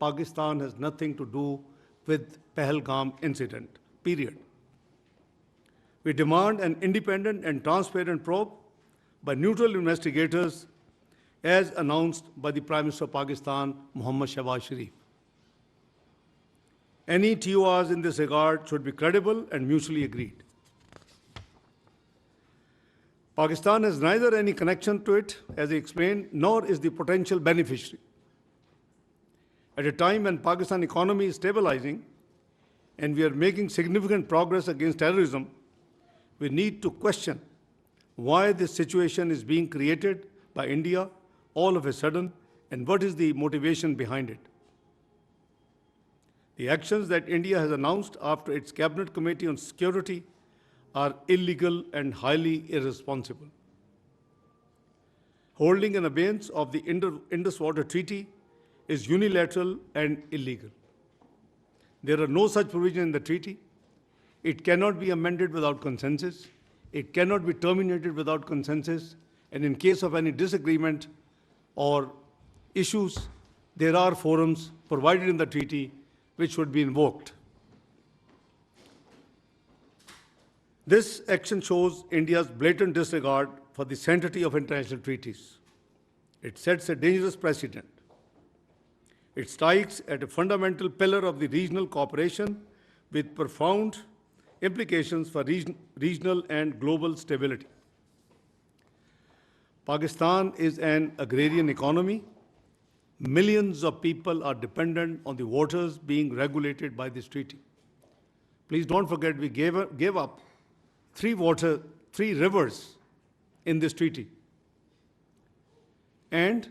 Pakistan has nothing to do with Pahalgam incident, period. We demand an independent and transparent probe by neutral investigators as announced by the Prime Minister of Pakistan, Mohammad Shahbaz Sharif. Any TORs in this regard should be credible and mutually agreed. Pakistan has neither any connection to it, as I explained, nor is the potential beneficiary. At a time when Pakistan economy is stabilizing and we are making significant progress against terrorism, we need to question why this situation is being created by India all of a sudden and what is the motivation behind it. The actions that India has announced after its Cabinet Committee on Security are illegal and highly irresponsible. Holding an abeyance of the Indus Water Treaty is unilateral and illegal. There are no such provisions in the treaty. It cannot be amended without consensus. It cannot be terminated without consensus. And in case of any disagreement or issues, there are forums provided in the treaty which should be invoked. This action shows India's blatant disregard for the sanctity of international treaties. It sets a dangerous precedent. It strikes at a fundamental pillar of the regional cooperation with profound implications for regional and global stability. Pakistan is an agrarian economy. Millions of people are dependent on the waters being regulated by this treaty. Please don't forget we gave up three rivers in this treaty. And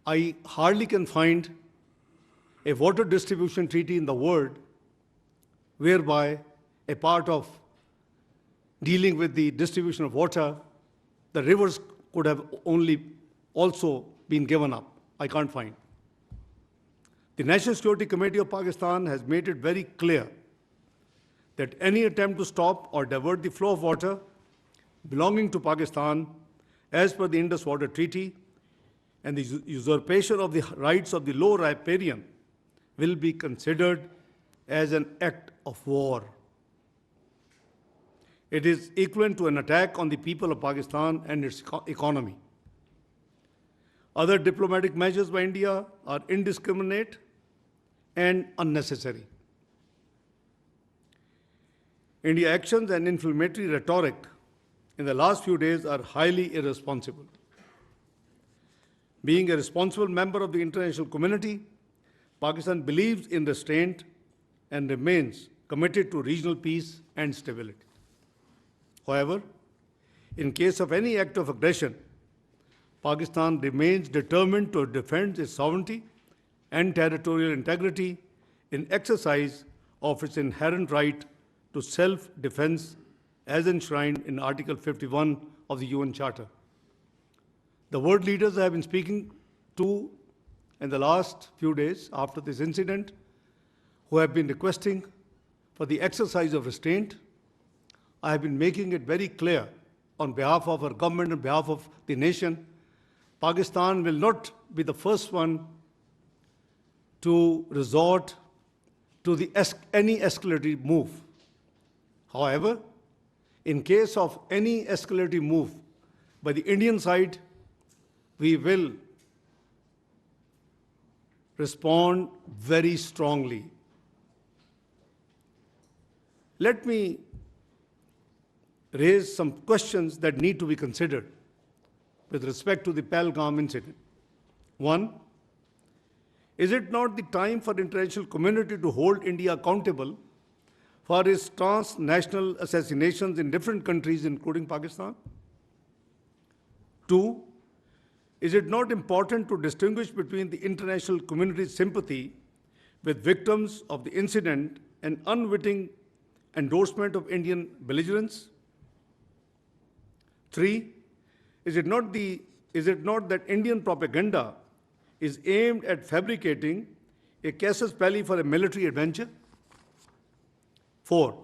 I hardly can find a water distribution treaty in the world whereby a part of dealing with the distribution of water, the rivers could have only also been given up. I can't find. The National Security Committee of Pakistan has made it very clear that any attempt to stop or divert the flow of water belonging to Pakistan as per the Indus Water Treaty and the usurpation of the rights of the low riparian will be considered as an act of war. It is equivalent to an attack on the people of Pakistan and its economy. Other diplomatic measures by India are indiscriminate and unnecessary. India's actions and inflammatory rhetoric in the last few days are highly irresponsible. Being a responsible member of the international community, Pakistan believes in restraint and remains committed to regional peace and stability. However, in case of any act of aggression, Pakistan remains determined to defend its sovereignty and territorial integrity in exercise of its inherent right to self-defense as enshrined in Article 51 of the UN Charter. The world leaders I have been speaking to in the last few days after this incident, who have been requesting for the exercise of restraint, I have been making it very clear on behalf of our government, on behalf of the nation, Pakistan will not be the first one to resort to any escalatory move. However, in case of any escalatory move by the Indian side, we will respond very strongly. Let me raise some questions that need to be considered with respect to the Pahalgam incident. One, is it not the time for the international community to hold India accountable for its transnational assassinations in different countries, including Pakistan? Two, is it not important to distinguish between the international community's sympathy with victims of the incident and unwitting endorsement of Indian belligerence? Three, is it not that Indian propaganda is aimed at fabricating a casus belli for a military adventure? Four,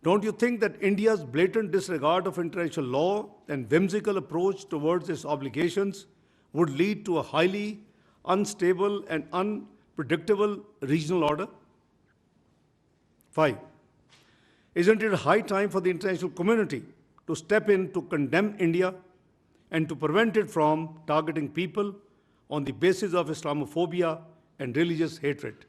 don't you think that India's blatant disregard of international law and whimsical approach towards its obligations would lead to a highly unstable and unpredictable regional order? 5. Isn't it high time for the international community to step in to condemn India and to prevent it from targeting people on the basis of Islamophobia and religious hatred?